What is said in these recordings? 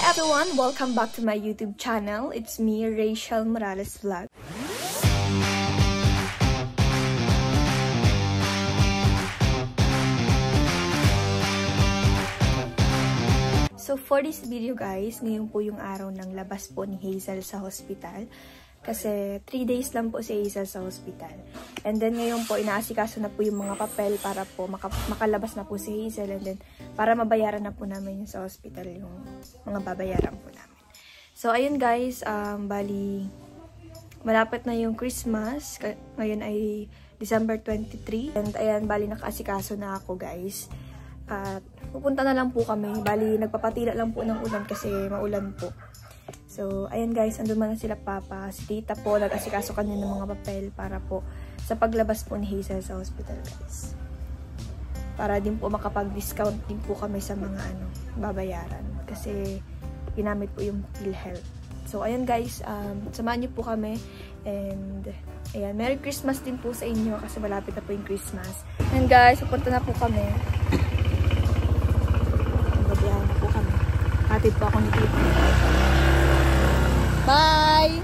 everyone! Welcome back to my YouTube channel. It's me, Rachel Morales Vlog. So for this video guys, ngayon po yung araw ng labas po ni Hazel sa hospital. Kasi 3 days lang po si Hazel sa hospital. And then ngayon po, inaasikaso na po yung mga papel para po makalabas na po si Hazel. And then para mabayaran na po namin yung sa hospital yung mga babayaran po namin. So ayun guys, bali malapit na yung Christmas. Ngayon ay December 23. And ayan, bali nakaasikaso na ako guys. At pupunta na lang po kami. Bali nagpapatila lang po ng ulan kasi maulan po. So, ayan guys, andun man na sila papa. Si tita po, nag-asikaso kanina ng mga papel para po sa paglabas po ni Hazel sa hospital guys. Para din po makapag-discount din po kami sa mga babayaran. Kasi ginamit po yung PhilHealth. So, ayan guys, samahan niyo po kami. And, ayan, Merry Christmas din po sa inyo kasi malapit na po yung Christmas. And guys, pupunta na po kami. Babiyahan na po kami. Hatid po ako ni tita. Bye!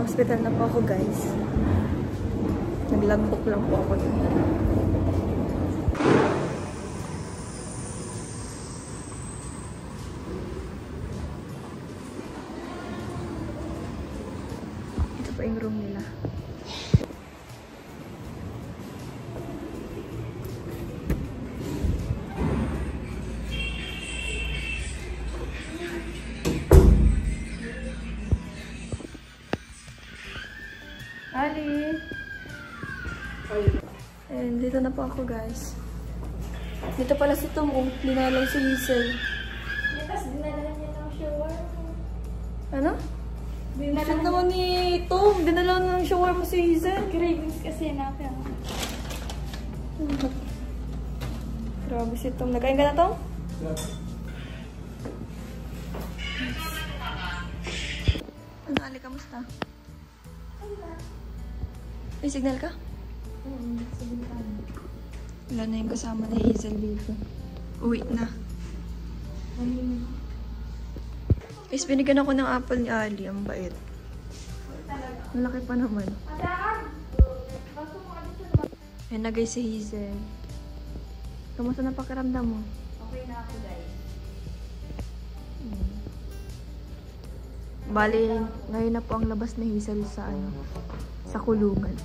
Hospital na po ako guys. Naglagbok lang po ako dun. Ito pa yung room nila. Ali! And dito na po ako guys. Dito pala si Tom, dinala si Hazel. Tapos dinala niya ng shower. Ano? Dinala naman ni Tom, dinala ng shower mo si Hazel. Cravings kasi natin. Grabe si Tom. Nakain ka na, Tom? Ano, Ali, kamusta? May signal ka? Oo, signal. Wala na yung kasama ni Hazel dito. Uwi na. Guys, binigyan ako ng apple ni Ali. Ang bait. Malaki pa naman. Ayan na guys si Hazel. Kamusta na pakiramdam mo? Okay na ako guys. Bali, ngayon na po ang labas ni Hazel sa sa kulungan.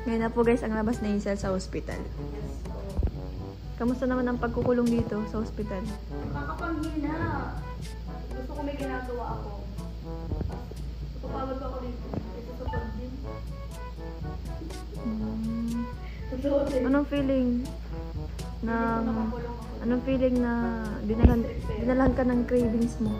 Ngayon na po guys ang labas ni Hazel sa hospital. Kamusta naman ang pagkukulong dito sa hospital? Nakakapanghina. Gusto ko may ginagawa ako. Napapagod ako dito. Ito sa pag-gym. Anong feeling na dinalahan ka ng cravings mo?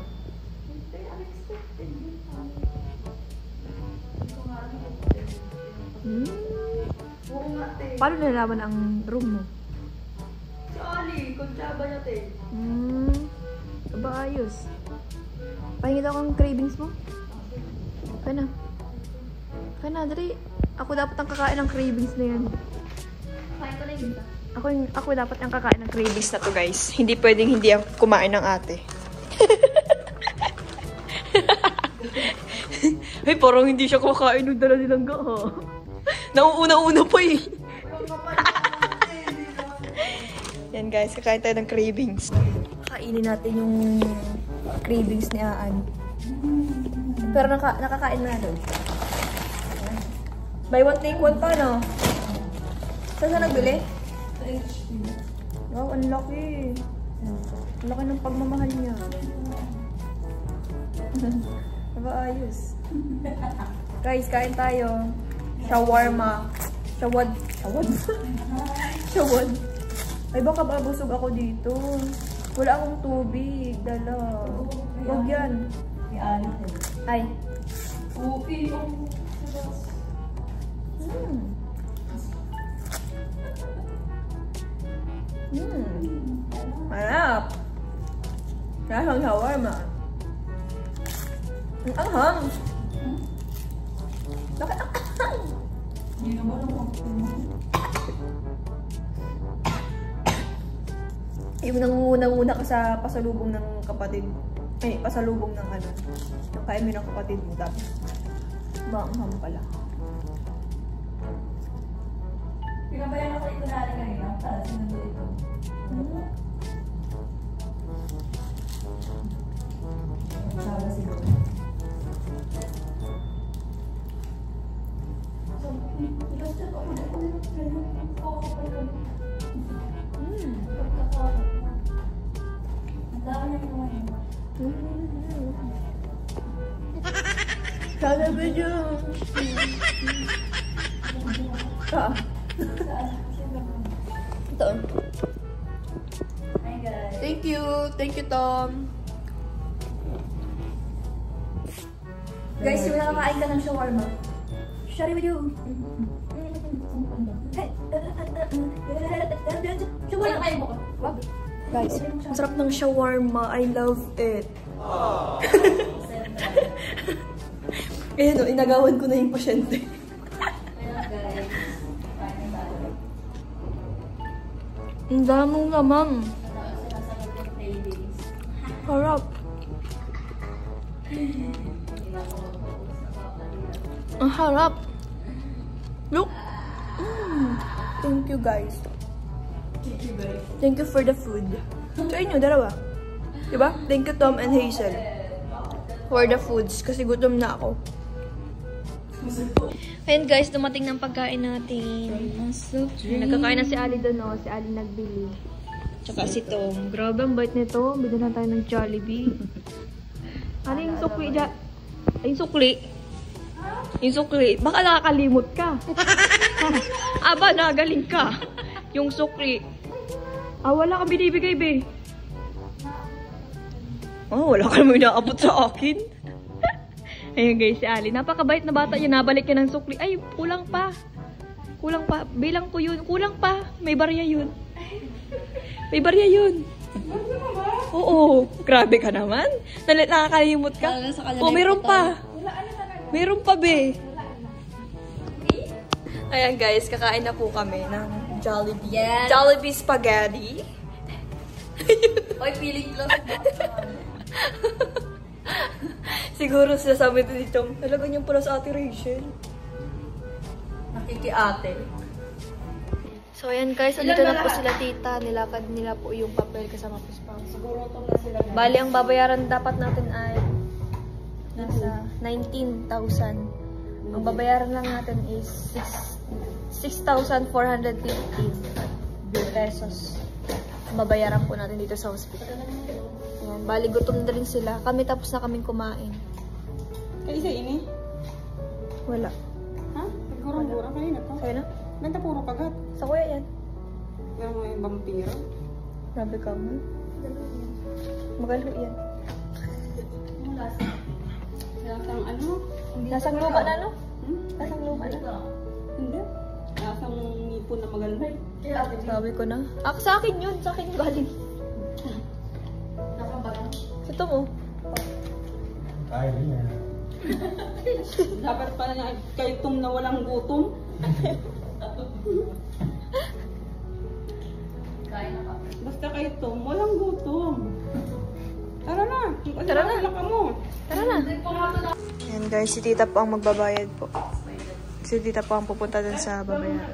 Paano nalaman ang room mo? Si Ali, kontraba niya te. Aba ayos. Pahingit ako ang cravings mo? Kaya na, dali. Ako dapat ang kakain ng cravings na yan. Kain ko na yun. Ako dapat ang kakain ng cravings na to guys. Hindi pwedeng hindi ang kumain ng ate. Ay, parang hindi siya kumakain ng dala nilang ga, ha? Nauuna-una pa eh. Yan guys, kakain tayo ng cravings. Kainin natin yung cravings ni Aan. Pero nakakain na doon. Buy one, take one pa, no? Saan ka nagbili? Wow, ang laki. Ang laki ng pagmamahal niya. Diba ayos? Guys, kain tayo. Shawarma. Shawad. Shawad. Ay, baka babusog ako dito. Wala akong tubig. Dala. Huwag yan. Ay. Harap. Lasang shawarma. Ang anghang. Bakit ang anghang? Yung nangunguna ka sa pasalubong ng kapatid. Eh, pasalubong ng ano. Yung kain mo ng kapatid mo. Tapos, maanghang pala. Pinabayan ako ito natin kanina. Para sinundo ito. Sabi siguro. Sana video. Ito. Hi guys. Thank you. Thank you, Tom. Guys, yung nakakain ka ng shawarma. Share video. Wala kayo buka. Wag. Guys, ang sarap ng shawarma. I love it. Ayan o, inagawan ko na yung pasyente. Ayan guys. Kain tayo. Ang daming laman. Sinasagot yung playlist. Harap. Ang harap. Look. Thank you guys. Thank you for the food. Sa inyo, dalawa. Diba? Thank you Tom and Hazel. For the foods. Kasi gutom na ako. Ayan guys, dumating ng pagkain natin. Nagkakain na si Ali doon, no? Si Ali nagbili. Tsaka si Tom. Grabe, ang bait nito. Bili na tayo ng Jollibee. Ano yung sukli dyan? Ay, yung sukli. Yung sukli. Baka nakakalimot ka. Aba, nagaling ka. Yung sukli. Wala ka binibigay, be. Wala ka naman inaabot sa akin. Ayun guys, si Ali. Napakabait na bata niya. Nabalik niya ng sukli. Ay, kulang pa. Kulang pa. Bilang ko yun. Kulang pa. May barya yun. May barya yun. Oo. Grabe ka naman. Nakakalimot ka. Meron pa. Meron pa, be. Ayan guys, kakain na po kami ng Jollibee. Yes. Jollibee spaghetti. Oy, feeling close. Siguro sinasabi ito dito, talaga niyong pala sa Ate Rachel. Nakikiate. So ayan guys, andito na po sila tita. Nilakad nila po yung papel kasama po spam. Siguro ito na sila. Bali, ang babayaran dapat natin ay nasa 19,000. Ang babayaran lang natin is 6,415 pesos. Ang babayaran po natin dito sa hospital. Ayan, bali, gutom na rin sila. Kami tapos na kaming kumain. Kaya isa ini? Wala. Ha? Gurang-gurang kanina to. Kaya na? Ganda puro kagat. Sa kuya yan. Meron mo yung vampiro. Grabe ka mo. Magalo yan. Lasang ano? Lasang lupa na, no? Hmm? Lasang lupa na. Hindi. Lasang ngipon na maganda. Sabi ko na. Sa akin yun. Sa akin galing. Ito mo. Kaya niya. Dapat pala niya kay Tom na walang gutom. Basta kay Tom, walang gutom. Tara na. Tara na. Wala ka mo. Tara na. Ayan guys, si tita po ang magbabayad po. Si tita po ang pupunta dun sa babayaran.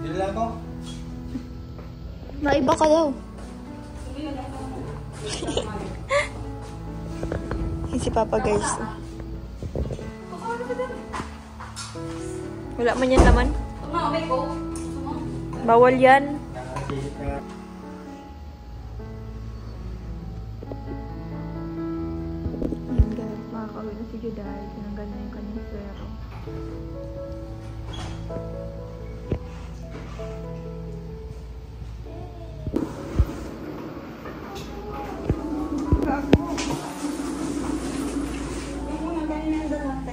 Dili ako. Maiba ka daw. Yung si Papa guys. Wala man yan naman. Bawal yan. Ayan guys, makakawin na si Juday. Tinanggal na yung kanyang swero.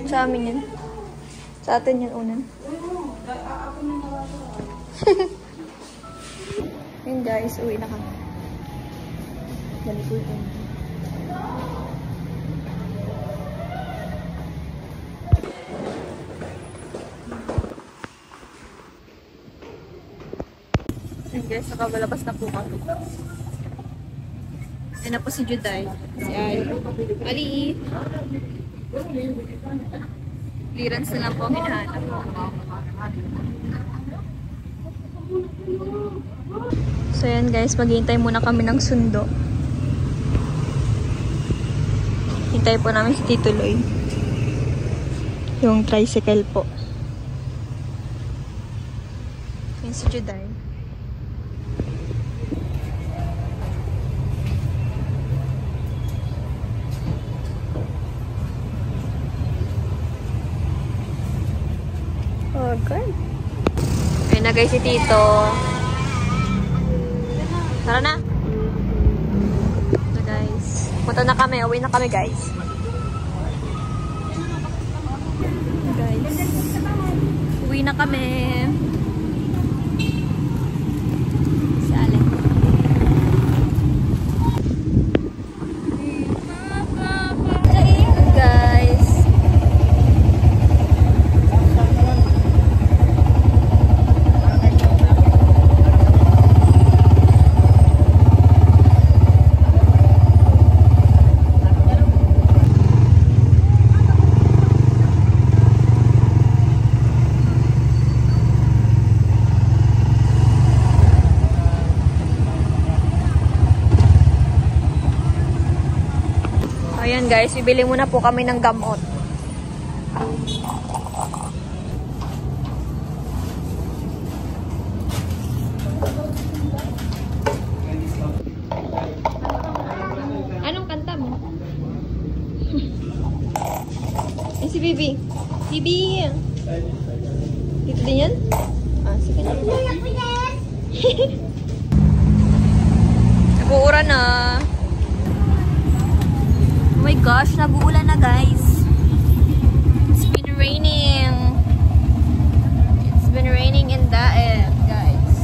Sa amin yan. Sa atin yan unan. Yun guys, uwi na kami. Dalikutan. Yun guys, nakabalabas na po kami. Ayun na po si Juday. Si Ali. Ali! Clearance na lang po ang hinahanap. So yan guys, maghihintay muna kami ng sundo. Hintay po namin si Tito Lloyd. Yung tricycle po. Yun si Juday. Okay. Ayun na guys si Tito. Tara na. So guys, punta na kami. Uwi na kami guys. Guys, uwi na kami. Sali. Guys. Ayan guys, bibili muna po kami ng gamot. Anong kanta mo? Ay, si Bibi. Bibi! Dito din yan? Ah, sige na. Nag-uuran na. Oh my gosh, nag-uulan na guys. It's been raining. It's been raining in Daet, guys.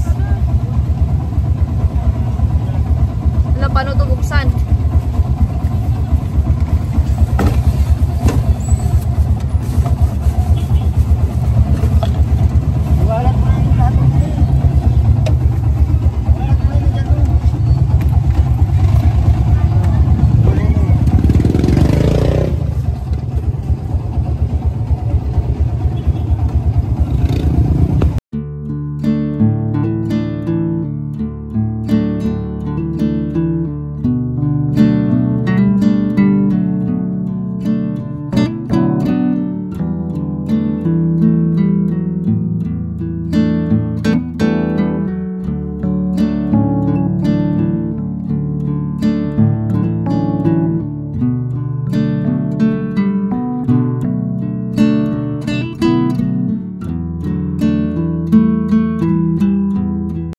Wala, paano ito buksan?